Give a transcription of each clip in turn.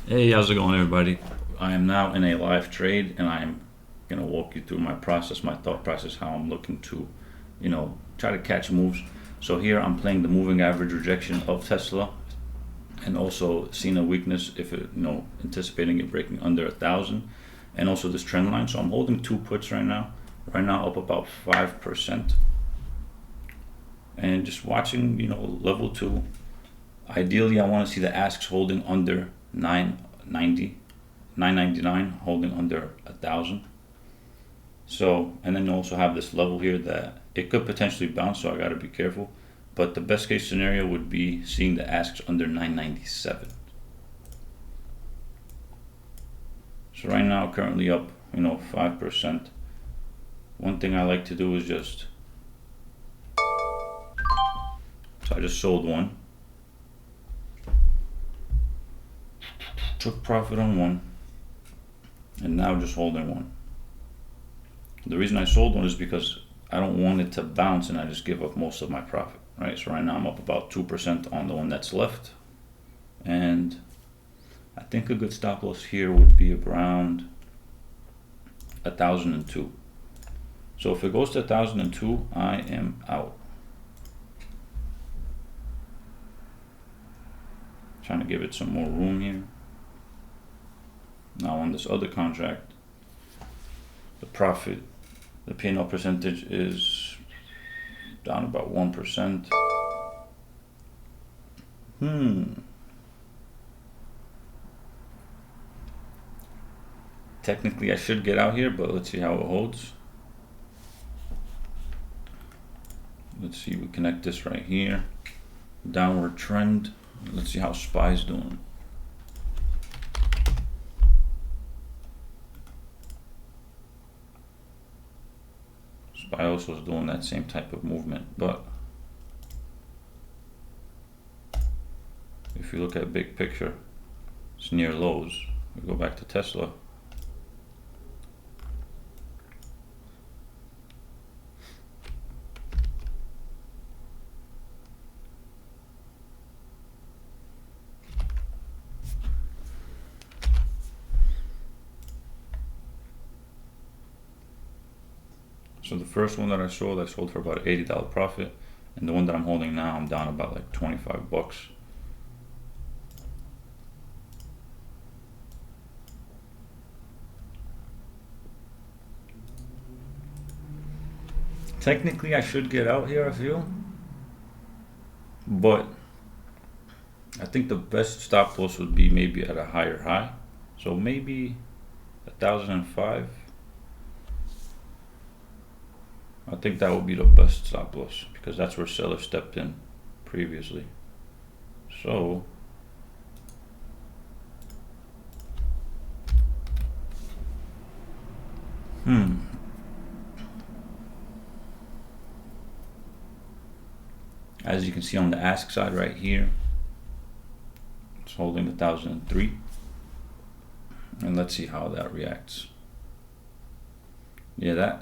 Hey, how's it going, everybody? I am now in a live trade, and I'm gonna walk you through my process, my thought process, how I'm looking to, try to catch moves. So here I'm playing the moving average rejection of Tesla, and also seeing a weakness if it, anticipating it breaking under 1,000, and also this trend line. So I'm holding two puts right now. Right now up about 5%, and just watching, level two. Ideally, I want to see the asks holding under 990, 999, holding under 1,000. So, and then you also have this level here that it could potentially bounce, so I got to be careful. But the best case scenario would be seeing the asks under 997. So right now, currently up, 5%. One thing I like to do is so I just sold one, took profit on one, and now just holding one. The reason I sold one is because I don't want it to bounce and I just give up most of my profit, right? So right now I'm up about 2% on the one that's left. And I think a good stop loss here would be around 1,002. So if it goes to 1,002, I am out. Trying to give it some more room here. Now on this other contract, the profit, the P&L percentage is down about 1%. Technically I should get out here, but let's see how it holds. Let's see, we connect this right here. Downward trend. Let's see how SPY's doing. SPY also is doing that same type of movement, but if you look at big picture, it's near lows. We go back to Tesla. So the first one that I sold for about $80 profit, and the one that I'm holding now, I'm down about like 25 bucks. Technically, I should get out here, I feel, but I think the best stop loss would be maybe at a higher high. So maybe 1,005. I think that would be the best stop loss because that's where sellers stepped in previously. So as you can see on the ask side right here, it's holding 1,003. And let's see how that reacts. Yeah,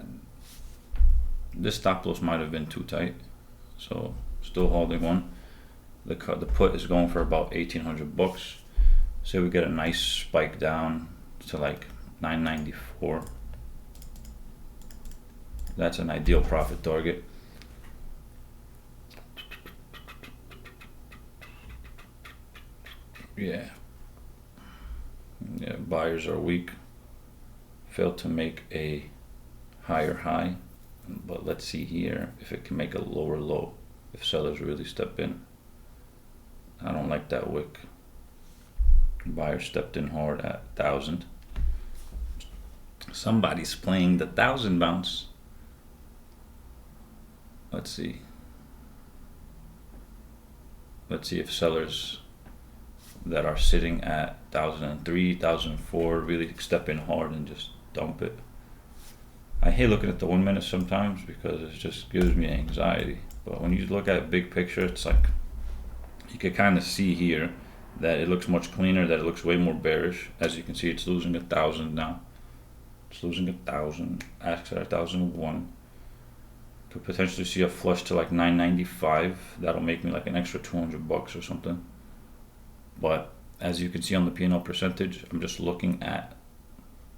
this stop loss might have been too tight. So still holding one. The put is going for about 1,800 bucks. Say we get a nice spike down to like 994. That's an ideal profit target. Yeah, buyers are weak. Failed to make a higher high, but let's see here if it can make a lower low, if sellers really step in. I don't like that wick. Buyer stepped in hard at 1,000. Somebody's playing the 1,000 bounce. Let's see if sellers that are sitting at 1,003, 1,004 really step in hard and just dump it. I hate looking at the 1 minute sometimes because it just gives me anxiety. But when you look at a big picture, it's like you can kind of see here that it looks much cleaner, that it looks way more bearish. As you can see, it's losing 1,000 now. It's losing 1,000. Asks at 1,001. Could potentially see a flush to like 995. That'll make me like an extra 200 bucks or something. But as you can see on the P&L percentage, I'm just looking at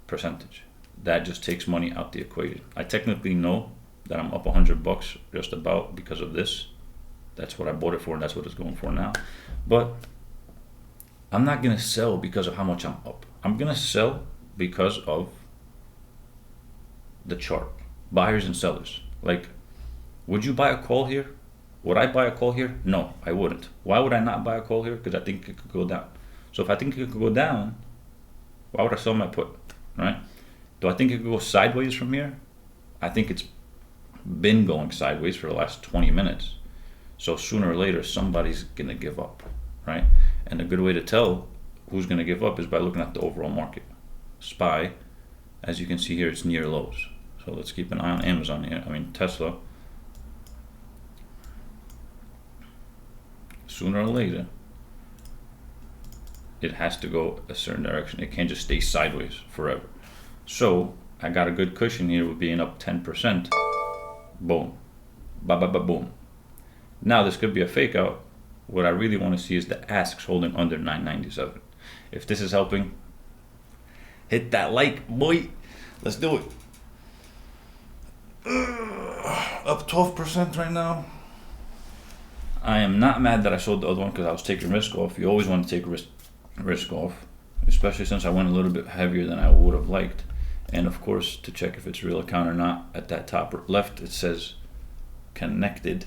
percentage. That just takes money out the equation. I technically know that I'm up $100 just about because of this. That's what I bought it for, and that's what it's going for now. But I'm not gonna sell because of how much I'm up. I'm gonna sell because of the chart. Buyers and sellers. Like, would you buy a call here? Would I buy a call here? No, I wouldn't. Why would I not buy a call here? Because I think it could go down. So if I think it could go down, why would I sell my put, right? Do I think it could go sideways from here? I think it's been going sideways for the last 20 minutes. So sooner or later, somebody's going to give up, right? And a good way to tell who's going to give up is by looking at the overall market. SPY, as you can see here, it's near lows. So let's keep an eye on Amazon here. I mean, Tesla. Sooner or later, it has to go a certain direction. It can't just stay sideways forever. So I got a good cushion here with being up 10%. Boom. Boom. Now this could be a fake out. What I really want to see is the asks holding under 997. If this is helping, hit that like, boy. Let's do it. Up 12% right now. I am not mad that I sold the other one because I was taking risk off. You always want to take risk off, especially since I went a little bit heavier than I would have liked. And of course, to check if it's real account or not, at that top left it says connected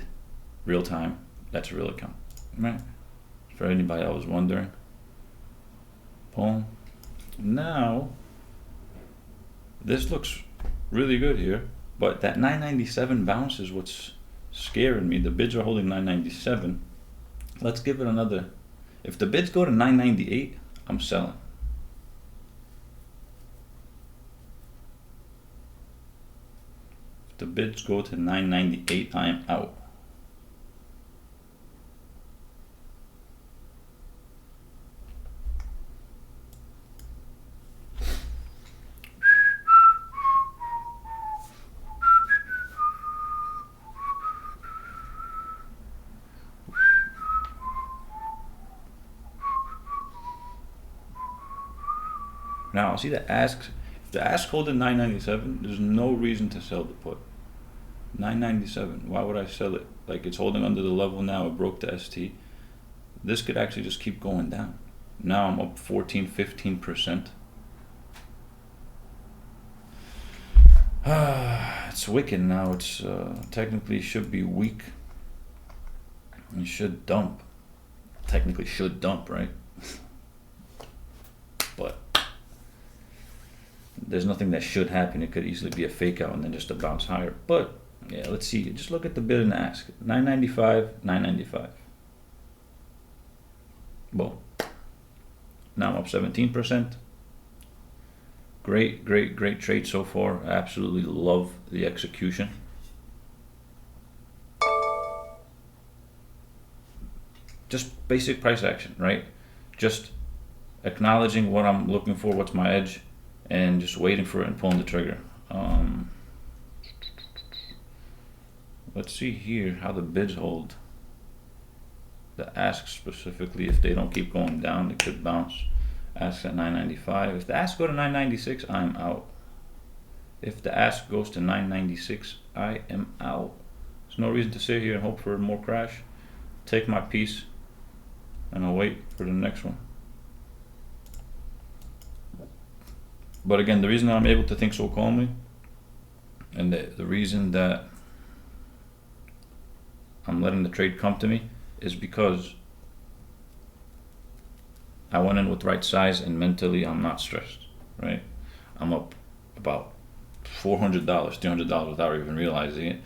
real time. That's a real account, right? For anybody that was wondering. Boom. Now this looks really good here, but that 997 bounce is what's scaring me. The bids are holding 997. Let's give it another. If the bids go to 998, I'm selling. If the bids go to 998, I am out. Now, see the asks. If the ask hold at 997, there's no reason to sell the put. 997. Why would I sell it? Like, it's holding under the level now. It broke the ST. This could actually just keep going down. Now I'm up 14, 15%. It's wicked now. It's technically should be weak. It should dump. Technically should dump, right? But there's nothing that should happen. It could easily be a fake out and then just a bounce higher. But yeah, let's see. Just look at the bid and ask. 995, 995. Boom. Now I'm up 17%. Great trade so far. I absolutely love the execution. Just basic price action, right? Just acknowledging what I'm looking for, what's my edge, and just waiting for it and pulling the trigger. Let's see here how the bids hold. The asks specifically, if they don't keep going down, they could bounce. Asks at 995. If the ask go to 996, I'm out. If the ask goes to 996, I am out. There's no reason to sit here and hope for more crash. Take my piece and I'll wait for the next one. But again, the reason that I'm able to think so calmly, and the reason that I'm letting the trade come to me, is because I went in with right size and mentally I'm not stressed, right? I'm up about $400, $300 without even realizing it.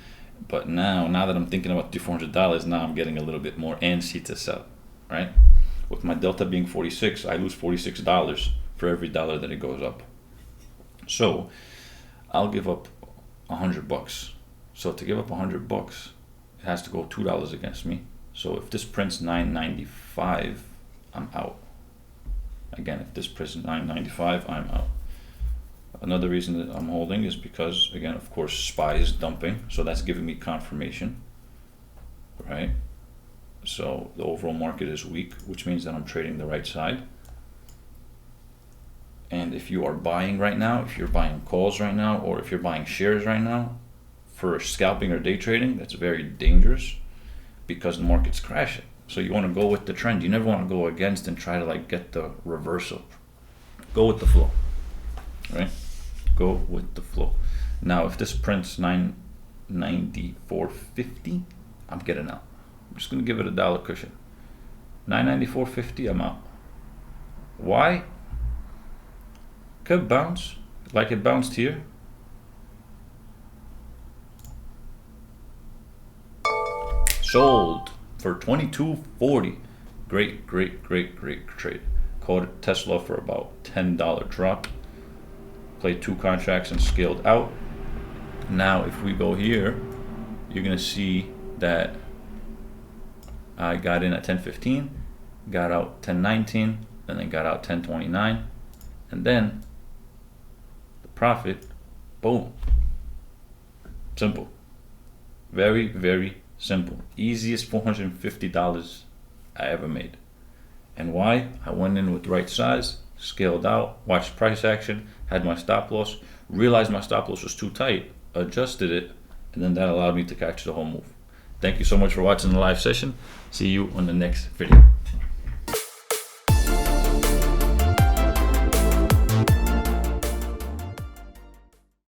But now that I'm thinking about the $400, now I'm getting a little bit more antsy to sell, right? With my delta being 46, I lose $46 for every dollar that it goes up. So I'll give up $100. So to give up $100, it has to go $2 against me. So if this prints 995, I'm out. Again, if this prints 995, I'm out. Another reason that I'm holding is because, again, of course, SPY is dumping, so that's giving me confirmation, right? So the overall market is weak, which means that I'm trading the right side. And if you are buying right now, if you're buying calls right now, or if you're buying shares right now for scalping or day trading, that's very dangerous because the market's crashing. So you want to go with the trend. You never want to go against and try to like get the reversal. Go with the flow, right? Go with the flow. Now, if this prints 994.50, I'm getting out. I'm just gonna give it $1 cushion. 994.50, I'm out. Why? Could bounce like it bounced here. Sold for $22.40. Great trade. Called Tesla for about $10 drop. Played 2 contracts and scaled out. Now if we go here, you're gonna see that I got in at 10.15, got out 10.19, and then got out 10.29, and then the profit, boom. Simple. Very simple. Easiest $450 I ever made. And why? I went in with the right size, scaled out, watched price action, had my stop loss, realized my stop loss was too tight, adjusted it, and then that allowed me to catch the whole move. Thank you so much for watching the live session. See you on the next video.